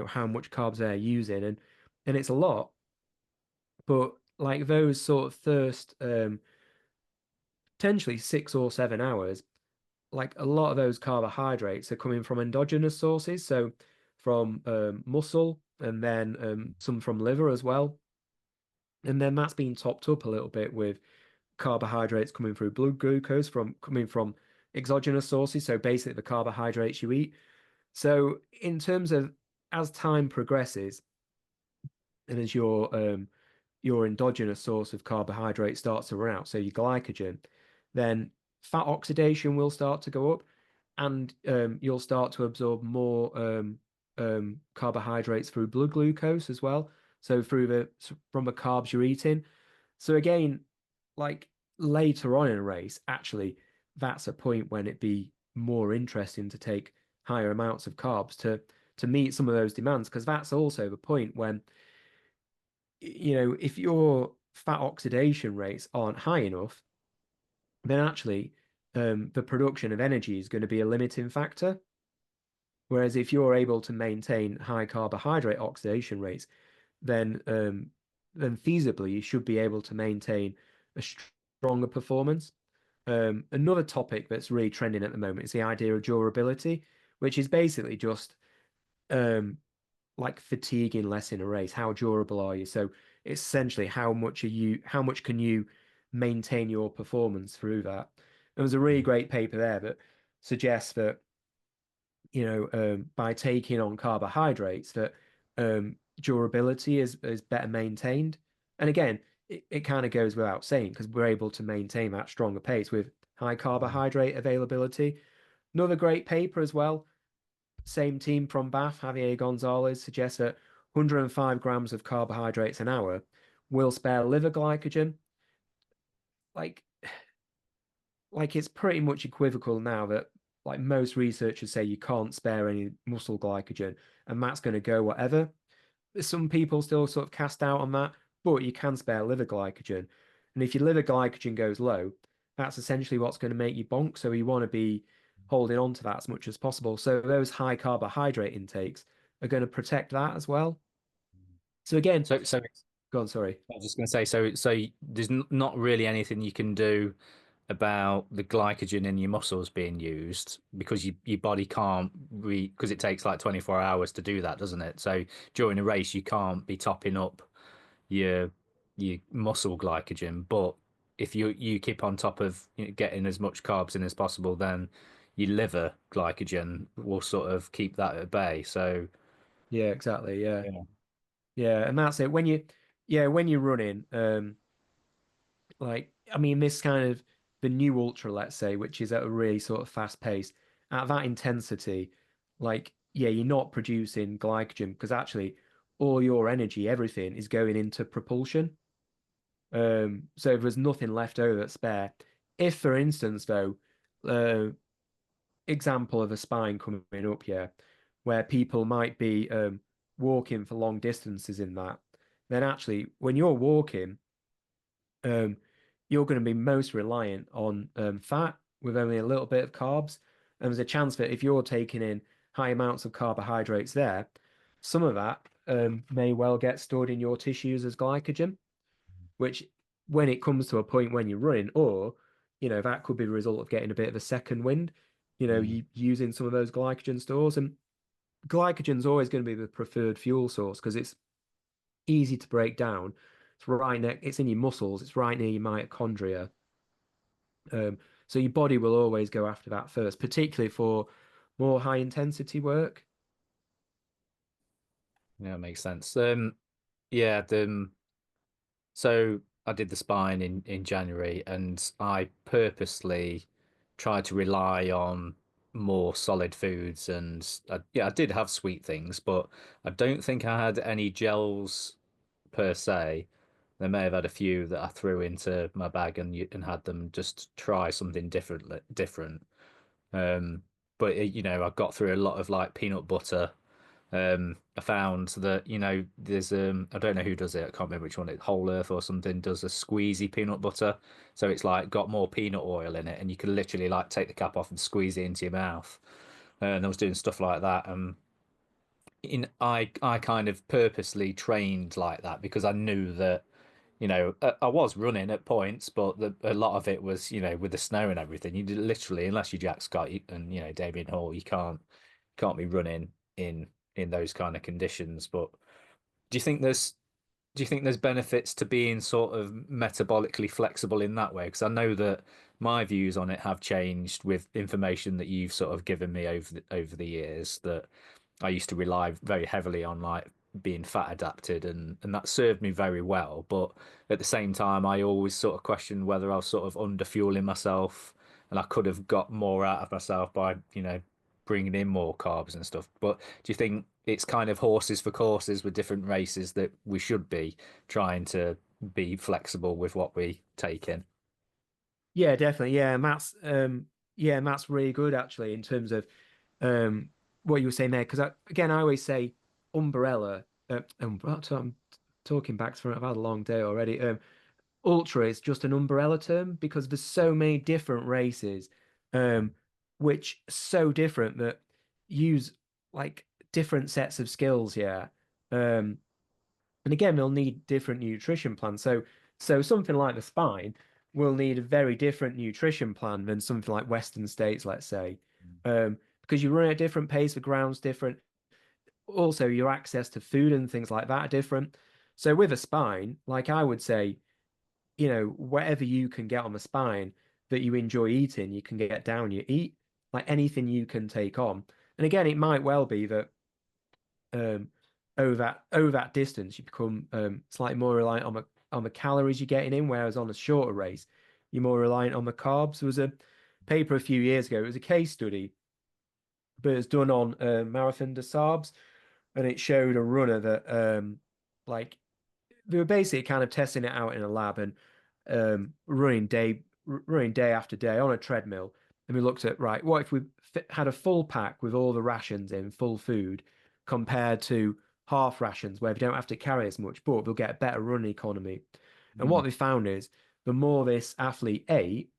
B: how much carbs they're using, and it's a lot. But like those sort of potentially 6 or 7 hours, like a lot of those carbohydrates are coming from endogenous sources, so from muscle and then some from liver as well. And then that's been topped up a little bit with carbohydrates coming through blood glucose from coming from exogenous sources, so basically the carbohydrates you eat. So in terms of as time progresses and as your endogenous source of carbohydrate starts to run out, so your glycogen, then fat oxidation will start to go up, and you'll start to absorb more carbohydrates through blood glucose as well. So from the carbs you're eating. So again, like later on in a race, actually, that's a point when it'd be more interesting to take higher amounts of carbs to meet some of those demands, because that's also the point when, if your fat oxidation rates aren't high enough, then actually the production of energy is going to be a limiting factor. Whereas if you're able to maintain high carbohydrate oxidation rates, then feasibly you should be able to maintain a stronger performance. Another topic that's really trending at the moment is the idea of durability, which is basically just um, like fatiguing less in a race. How durable are you? So it's essentially how much can you maintain your performance through that? There was a really great paper there that suggests that, by taking on carbohydrates, that durability is better maintained. And again, it kind of goes without saying because we're able to maintain that stronger pace with high carbohydrate availability. Another great paper as well, same team from Bath, Javier Gonzalez, suggests that 105 grams of carbohydrates an hour will spare liver glycogen. Like, like it's pretty much equivocal now that like most researchers say you can't spare any muscle glycogen, and that's going to go whatever. Some people still sort of cast out on that, but you can spare liver glycogen. And if your liver glycogen goes low, that's essentially what's going to make you bonk. So you want to be holding on to that as much as possible. So those high carbohydrate intakes are going to protect that as well. So again,
A: So
B: go on, sorry.
A: I was just going to say, so there's not really anything you can do about the glycogen in your muscles being used because your body can't because it takes like 24 hours to do that, doesn't it? So during a race, you can't be topping up your your muscle glycogen, but if you keep on top of getting as much carbs in as possible, then your liver glycogen will sort of keep that at bay. So
B: Yeah, exactly. Yeah.
A: yeah,
B: Yeah. And that's it. When you're running, like, I mean, this kind of the new ultra, let's say, which is at a really sort of fast pace, at that intensity, like, yeah, you're not producing glycogen because actually all your energy, everything is going into propulsion. So there's nothing left over that's spare. If, for instance, though, uh, example of a spine coming up here, where people might be walking for long distances in that, then actually when you're walking, um, you're going to be most reliant on fat with only a little bit of carbs. And there's a chance that if you're taking in high amounts of carbohydrates there, some of that may well get stored in your tissues as glycogen, which when it comes to a point when you're running, or, that could be the result of getting a bit of a second wind,
A: mm,
B: you using some of those glycogen stores. And glycogen's always going to be the preferred fuel source because it's easy to break down. It's in your muscles, it's right near your mitochondria. Um, so your body will always go after that first, particularly for more high intensity work.
A: yeah, it makes sense. Yeah, so I did the spine in January, and I purposely tried to rely on more solid foods, and yeah, I did have sweet things, but I don't think I had any gels per se. They may have had a few that I threw into my bag and had them just try something different. Um, but I got through a lot of like peanut butter. I found that there's I don't know who does it. I can't remember which one. It Whole Earth or something does a squeezy peanut butter. So it's like got more peanut oil in it, and you can literally like take the cap off and squeeze it into your mouth. And I was doing stuff like that. I kind of purposely trained like that because I knew that I was running at points, but a lot of it was, with the snow and everything. You literally, unless you're Jack Scott and Damien Hall, you can't be running in those kind of conditions. But do you think there's do you think there's benefits to being sort of metabolically flexible in that way? Because I know that my views on it have changed with information that you've sort of given me over the years. That I used to rely very heavily on like being fat adapted, and that served me very well. But at the same time, I always sort of questioned whether I was sort of under fueling myself, and I could have got more out of myself by bringing in more carbs and stuff. But do you think it's kind of horses for courses with different races that we should be trying to be flexible with what we take in?
B: Yeah, definitely. Yeah, Matt's really good actually in terms of um what you were saying there. Because again, I always say umbrella. I'm talking back to front. I've had a long day already. Ultra is just an umbrella term because there's so many different races, um, which are so different that use like different sets of skills. Yeah. Um, and again, they'll need different nutrition plans. So something like the spine will need a very different nutrition plan than something like Western states, let's say, because you run at a different pace, the ground's different. Also, your access to food and things like that are different. So with a spine, like I would say, whatever you can get on the spine that you enjoy eating, you can get down, you eat like anything you can take on. And again, it might well be that um, over that distance, you become slightly more reliant on the calories you're getting in, whereas on a shorter race, you're more reliant on the carbs. There was a paper a few years ago. It was a case study, but it's done on Marathon des Sables, and it showed a runner that like they were basically kind of testing it out in a lab and running day after day on a treadmill. And we looked at, right, what if we had a full pack with all the rations in, full food, compared to half rations where we don't have to carry as much, but we'll get a better running economy. And what
A: Mm.
B: they found is the more this athlete ate,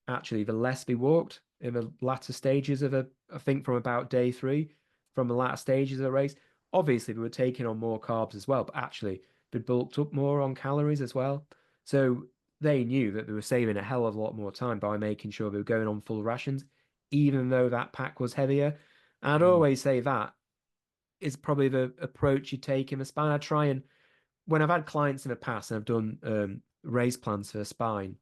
B: actually, the less they walked in the latter stages I think from about day three, from the latter stages of the race. Obviously, they were taking on more carbs as well, but actually, they bulked up more on calories as well. So they knew that they were saving a hell of a lot more time by making sure they were going on full rations, even though that pack was heavier. And I'd
A: Mm.
B: always say that is probably the approach you take in the spine. I try and when I've had clients in the past and I've done race plans for the spine,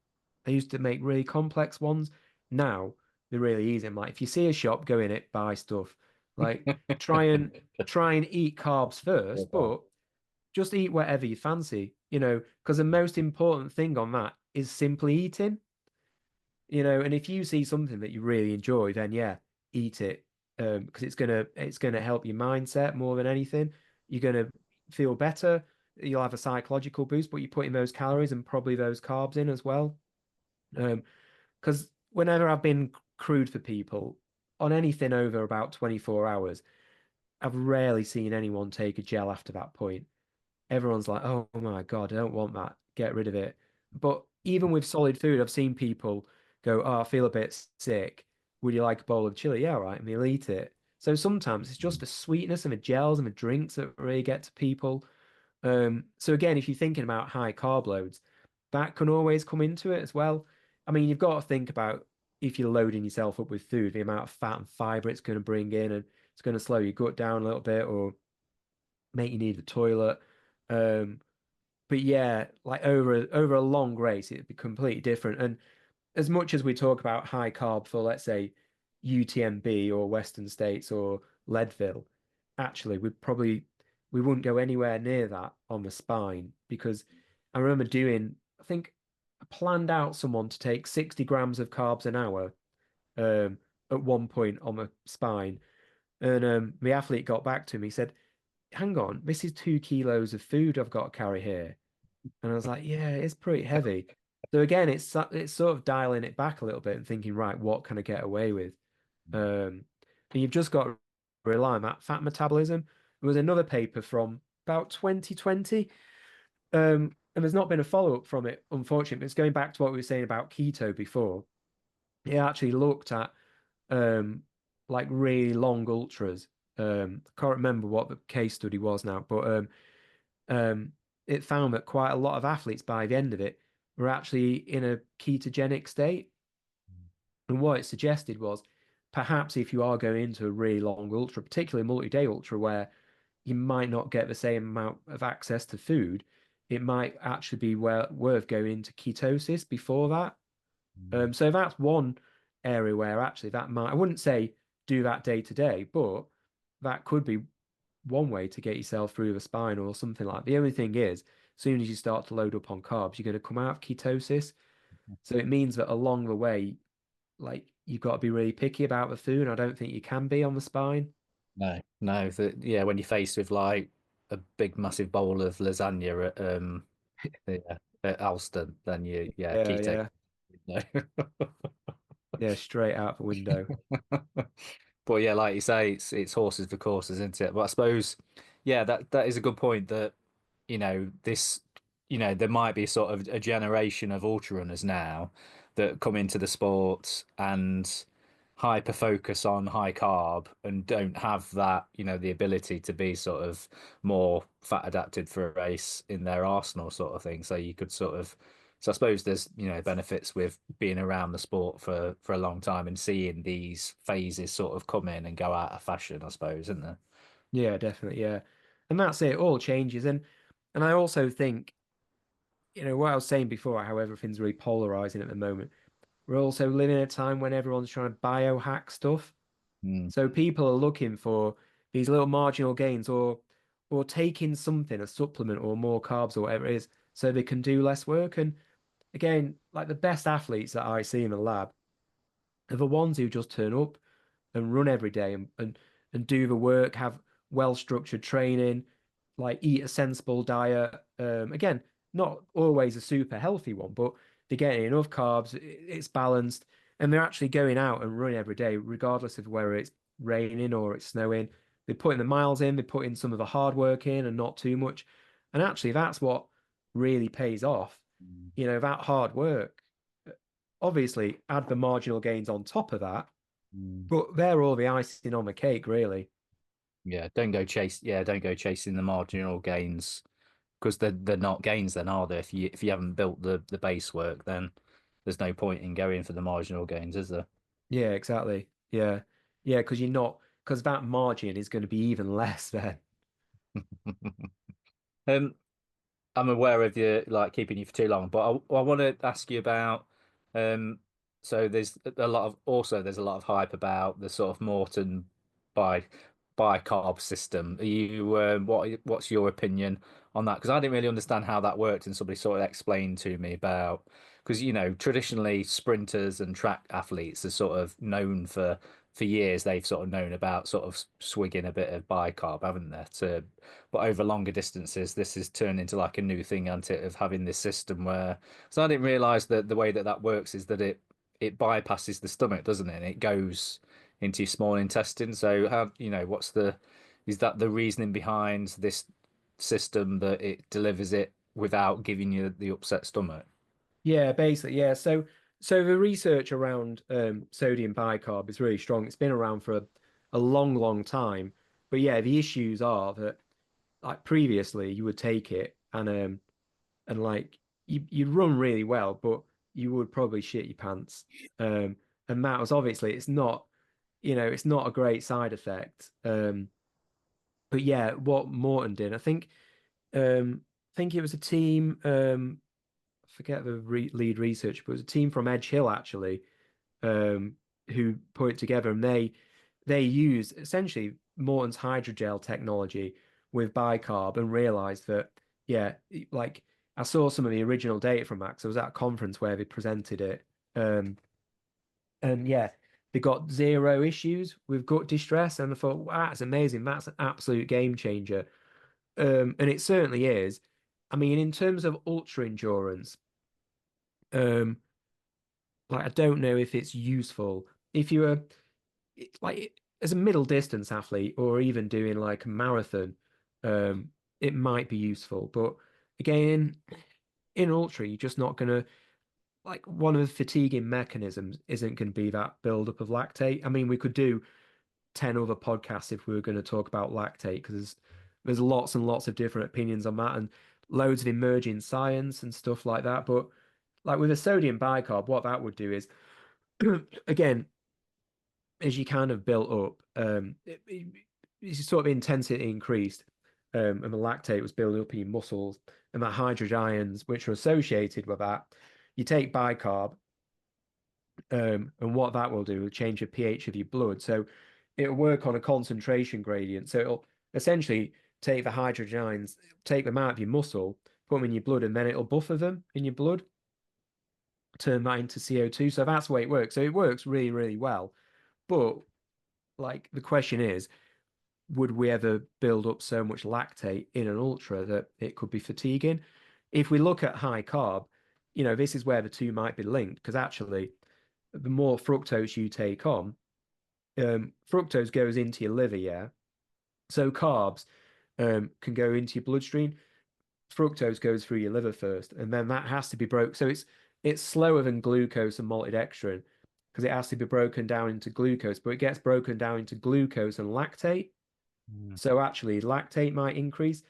B: I used to make really complex ones. Now they're really easy. I'm like, if you see a shop, go in it, buy stuff. Like try and try and eat carbs first, but just eat whatever you fancy, because the most important thing on that is simply eating, and if you see something that you really enjoy, then yeah, eat it. Because it's gonna help your mindset more than anything. You're gonna feel better. You'll have a psychological boost, but you're putting those calories and probably those carbs in as well. Because whenever I've been crude for people on anything over about 24 hours, I've rarely seen anyone take a gel after that point. Everyone's like, oh my God, I don't want that. Get rid of it. But even with solid food, I've seen people go, oh, I feel a bit sick. Would you like a bowl of chili? Yeah, all right. And they'll eat it. So sometimes it's just the sweetness and the gels and the drinks that really get to people. So again, if you're thinking about high carb loads, that can always come into it as well. I mean, you've got to think about if you're loading yourself up with food, the amount of fat and fiber it's going to bring in, and it's going to slow your gut down a little bit or make you need the toilet. Um, but yeah, like over a long race, it'd be completely different. And as much as we talk about high carb for, let's say, UTMB or Western States or Leadville, actually, we wouldn't go anywhere near that on the spine because I remember I think I planned out someone to take 60 grams of carbs an hour um, at one point on the spine. And the athlete got back to me, he said, hang on, this is 2 kilos of food I've got to carry here. And I was like, yeah, it's pretty heavy. So again, it's sort of dialing it back a little bit and thinking, right, what can I get away with? And you've just got to rely on that fat metabolism. There was another paper from about 2020, and there's not been a follow-up from it, unfortunately. But it's going back to what we were saying about keto before. It actually looked at um, like really long ultras. I can't remember what the case study was now, but it found that quite a lot of athletes by the end of it were actually in a ketogenic state. And what it suggested was perhaps if you are going into a really long ultra, particularly multi-day ultra, where you might not get the same amount of access to food, it might actually be worth going into ketosis before that. So that's one area where actually that might, I wouldn't say do that day to day, but that could be one way to get yourself through the spine or something like that. The only thing is, as soon as you start to load up on carbs, you're going to come out of ketosis. So it means that along the way, like you've got to be really picky about the food. I don't think you can be on the spine.
A: No, no. Yeah, when you're faced with like a big, massive bowl of lasagna yeah, at Alston, then yeah,
B: Yeah,
A: keto.
B: yeah,
A: No.
B: yeah, straight out the window.
A: But yeah, like you say, it's horses for courses, isn't it? But I suppose, yeah, that is a good point that, this, there might be sort of a generation of ultra runners now that come into the sport and hyper focus on high carb and don't have that, the ability to be sort of more fat adapted for a race in their arsenal sort of thing. So you could sort of, so I suppose there's, benefits with being around the sport for a long time and seeing these phases sort of come in and go out of fashion, I suppose, isn't there?
B: Yeah, definitely. Yeah. And that's it. It all changes. And I also think, what I was saying before, how everything's really polarizing at the moment. We're also living in a time when everyone's trying to biohack stuff.
A: Mm,
B: So people are looking for these little marginal gains or taking something, a supplement or more carbs or whatever it is, so they can do less work. And again, like the best athletes that I see in the lab are the ones who just turn up and run every day and do the work, have well-structured training, like eat a sensible diet. Again, not always a super healthy one, but they're getting enough carbs, it's balanced, and they're actually going out and running every day, regardless of whether it's raining or it's snowing. They're putting the miles in, they're putting some of the hard work in and not too much. And actually, that's what really pays off.
A: mm,
B: That hard work. Obviously, add the marginal gains on top of that,
A: mm.
B: but they're all the icing on the cake, really.
A: Yeah, don't go chasing the marginal gains because they're not gains then, are they? If you haven't built the base work, then there's no point in going for the marginal gains, is there?
B: Yeah, exactly. Yeah. Yeah, because that margin is going to be even less then.
A: Um, I'm aware of you like keeping you for too long, but I want to ask you about um so there's a lot of hype about the sort of Morton bi bicarb system. Are you what's your opinion on that? Because I didn't really understand how that worked and somebody sort of explained to me about because traditionally sprinters and track athletes are sort of known for years they've sort of known about sort of swigging a bit of bicarb, haven't they? But over longer distances, this has turned into like a new thing, hasn't it, of having this system where. So I didn't realize that the way that that works is that it bypasses the stomach, doesn't it? And it goes into your small intestine. So how, is that the reasoning behind this system that it delivers it without giving you the upset stomach?
B: Yeah, basically, yeah. So the research around sodium bicarb is really strong. It's been around for a long, long time. But yeah, the issues are that like previously you would take it and like you'd run really well, but you would probably shit your pants. And that was obviously it's not a great side effect. But yeah, what Morton did, I think it was a team, I forget the lead research, but it was a team from Edge Hill actually, who put it together, and they used essentially Morton's hydrogel technology with bicarb and realized that yeah, like I saw some of the original data from that 'cause I was at a conference where they presented it, and yeah, they got zero issues with gut distress, and I thought, wow, that's amazing, that's an absolute game changer, and it certainly is. I mean, in terms of ultra endurance, um, like I don't know if it's useful if you're like as a middle distance athlete or even doing like a marathon, it might be useful. But again, in ultra, you're just not gonna like one of the fatiguing mechanisms isn't going to be that buildup of lactate. I mean, we could do 10 other podcasts if we were going to talk about lactate because there's lots and lots of different opinions on that. And loads of emerging science and stuff like that. But like with a sodium bicarb, what that would do is, again, as you kind of built up, it's sort of intensity increased, and the lactate was building up in your muscles, and that hydrogen ions, which are associated with that, you take bicarb, and what that will do will change the pH of your blood. So it'll work on a concentration gradient. So it'll essentially take the hydrogen ions, take them out of your muscle, put them in your blood, and then it'll buffer them in your blood, turn that into CO2. So that's the way it works. So it works really, really well. But like the question is, would we ever build up so much lactate in an ultra that it could be fatiguing? If we look at high carb, this is where the two might be linked because actually, the more fructose you take on, fructose goes into your liver, yeah. So carbs can go into your bloodstream. Fructose goes through your liver first, and then that has to be broke. So it's slower than glucose and maltodextrin because it has to be broken down into glucose, but it gets broken down into glucose and lactate.
A: Mm.
B: So actually, lactate might increase.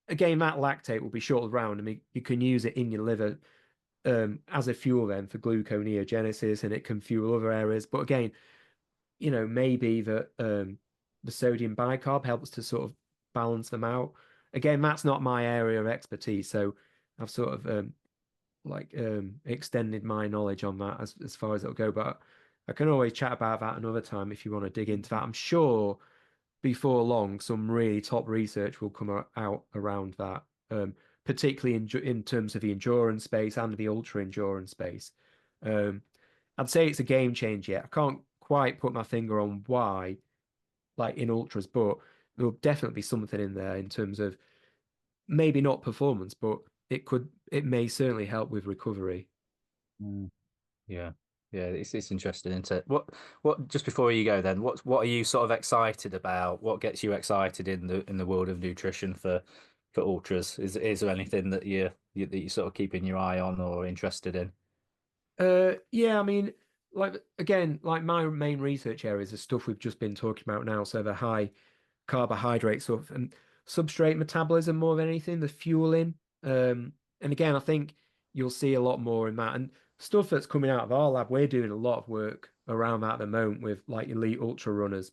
B: Again, that lactate will be shorted around. I mean, you can use it in your liver as a fuel then for gluconeogenesis, and it can fuel other areas. But again, maybe that the sodium bicarb helps to sort of balance them out. Again, that's not my area of expertise, so I've sort of extended my knowledge on that as far as it'll go. But I can always chat about that another time if you want to dig into that. I'm sure before long, some really top research will come out around that, particularly in terms of the endurance space and the ultra endurance space. Um, I'd say it's a game changer yet. I can't quite put my finger on why, like in ultras, but there'll definitely be something in there in terms of maybe not performance, but it may certainly help with recovery.
A: Mm. Yeah. Yeah, it's interesting, isn't it? What just before you go then, what are you sort of excited about? What gets you excited in the world of nutrition for ultras? Is there anything that you sort of keeping your eye on or interested in?
B: Yeah, I mean, like again, like my main research areas are stuff we've just been talking about now. So the high carbohydrate stuff and substrate metabolism more than anything, the fueling. And again, I think you'll see a lot more in that. And stuff that's coming out of our lab, we're doing a lot of work around that at the moment with like elite ultra runners.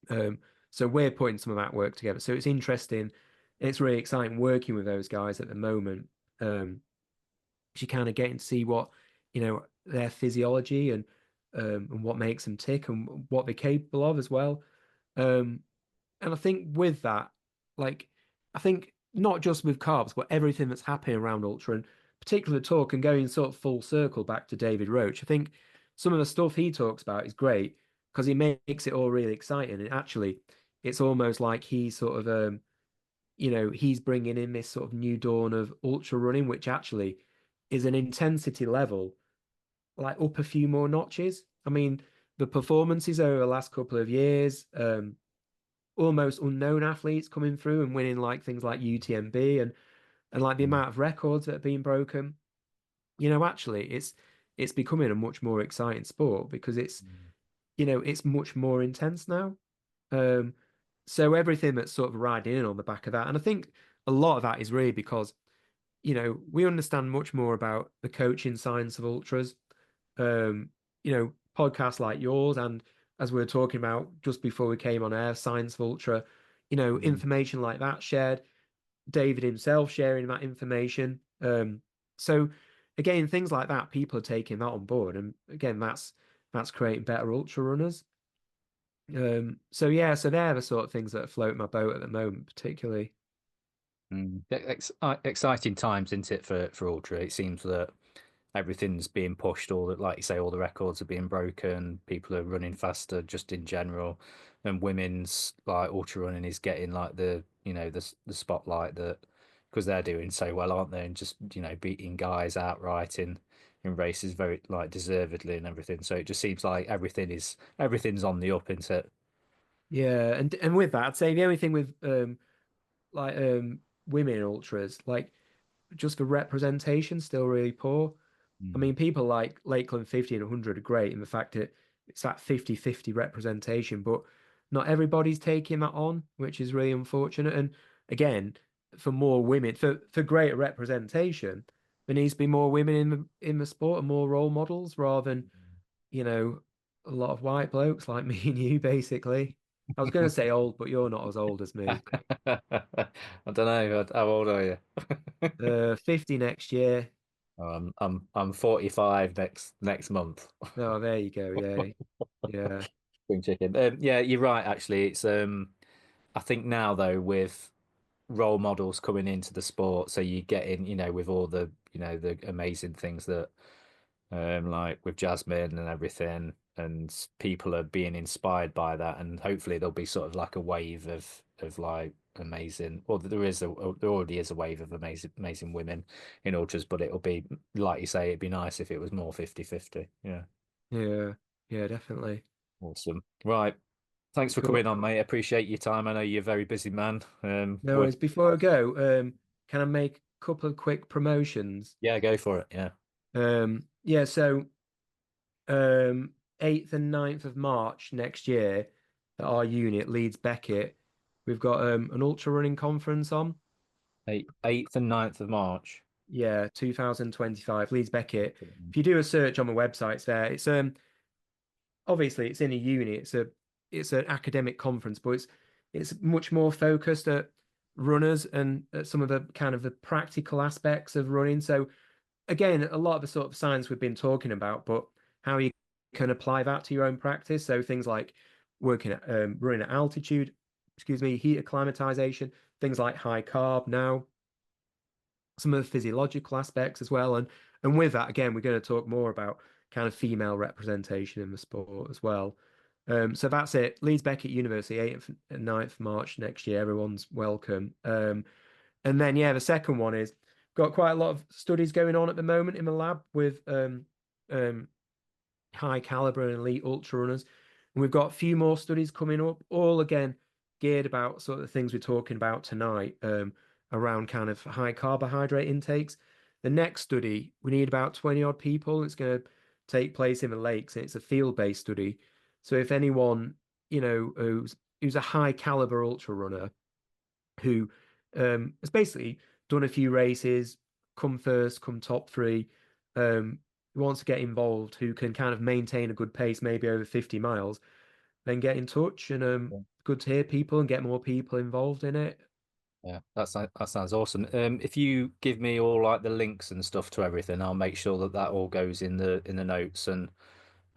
B: Um, so we're putting some of that work together. So it's interesting. It's really exciting working with those guys at the moment. You kind of getting to see what, their physiology and what makes them tick and what they're capable of as well. Um, and I think with that, like, I think not just with carbs, but everything that's happening around ultra, and particularly the talk and going sort of full circle back to David Roche, I think some of the stuff he talks about is great because he makes it all really exciting. And actually, it's almost like he's sort of, he's bringing in this sort of new dawn of ultra running, which actually is an intensity level like up a few more notches. I mean, the performances over the last couple of years, almost unknown athletes coming through and winning like things like UTMB and like the
A: Mm.
B: amount of records that have been broken. Actually, it's becoming a much more exciting sport because it's much more intense now. Um, so everything that's sort of riding in on the back of that, and I think a lot of that is really because we understand much more about the coaching science of ultras. Podcasts like yours, and as we were talking about just before we came on air, Science of Ultra,
A: Mm.
B: information like that shared, David himself sharing that information. So again, things like that, people are taking that on board. And again, that's creating better ultra runners. So yeah, so they're the sort of things that float my boat at the moment, particularly.
A: Mm. Exciting times, isn't it, for ultra? It seems that everything's being pushed, all that, like you say, all the records are being broken, people are running faster just in general, and women's like ultra running is getting like the spotlight that because they're doing so well, aren't they? And just beating guys outright in races very like deservedly and everything. So it just seems like everything's on the up, isn't it?
B: Yeah, and with that, I'd say the only thing with like women ultras, like just the representation still really poor. I
A: Mm.
B: mean, people like Lakeland 50 and 100 are great in the fact that it's that 50-50 representation, but not everybody's taking that on, which is really unfortunate. And again, for more women, for greater representation, there needs to be more women in the sport and more role models rather than, you know, a lot of white blokes like me and you, basically. I was going to say old, but you're not as old as me.
A: I don't know. How old are you?
B: 50 next year.
A: I'm 45 next month.
B: Oh, there you go. Yeah. Yeah.
A: Spring chicken. Yeah, you're right. Actually, it's I think now though with role models coming into the sport, so you get in, with all the the amazing things that like with Jasmine and everything, and people are being inspired by that, and hopefully there'll be sort of like a wave of like amazing. Well, there already is a wave of amazing women in ultras, but it'll be like you say, it'd be nice if it was more 50-50. Yeah,
B: Yeah. Yeah, definitely.
A: awesome. Right. Thanks for
B: Cool.
A: coming on, mate. I appreciate your time. I know you're a very busy man.
B: No
A: Work.
B: worries. Before I go, can I make a couple of quick promotions?
A: Yeah, go for it. Yeah.
B: Yeah, so 8th and 9th of March next year at our unit, Leeds Beckett, we've got an ultra running conference on.
A: 8th and 9th of March.
B: Yeah, 2025, Leeds Beckett. If you do a search on the website, it's there. It's obviously it's in a uni, it's an academic conference, but it's much more focused at runners and at some of the kind of the practical aspects of running. So again, a lot of the sort of science we've been talking about, but how you can apply that to your own practice. So things like working at running at altitude, excuse me, heat acclimatization, things like high carb now, some of the physiological aspects as well. And with that, again, we're going to talk more about kind of female representation in the sport as well. So that's it. Leeds Beckett University, 8th and 9th March next year. Everyone's welcome. And then, yeah, the second one is got quite a lot of studies going on at the moment in the lab with um, high caliber and elite ultra runners. And we've got a few more studies coming up, all again geared about sort of the things we're talking about tonight, around kind of high carbohydrate intakes. The next study, we need about 20 odd people. It's going to take place in the lakes, and it's a field-based study. So if anyone, who's a high caliber ultra runner who has basically done a few races, come first, come top three, who wants to get involved, who can kind of maintain a good pace, maybe over 50 miles, then get in touch. And good to hear people and get more people involved in it.
A: Yeah, that sounds awesome. If you give me all like the links and stuff to everything, I'll make sure that that all goes in the notes, and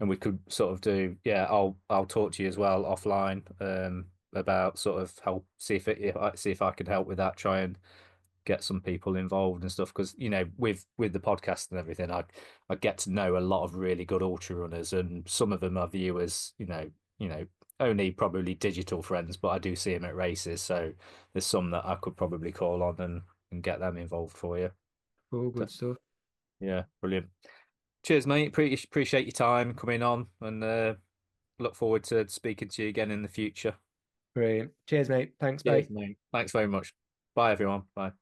A: we could sort of do. Yeah, I'll talk to you as well offline about sort of help see if I see if I can help with that. Try and get some people involved and stuff because with the podcast and everything, I get to know a lot of really good ultra runners, and some of them are viewers, only probably digital friends, but I do see them at races, so there's some that I could probably call on and get them involved for you.
B: All
A: So,
B: good stuff.
A: yeah, brilliant. Cheers, mate. Appreciate your time coming on, and look forward to speaking to you again in the future.
B: Brilliant. Cheers, mate. Thanks,
A: Cheers,
B: mate.
A: mate. Thanks very much. Bye, everyone. Bye.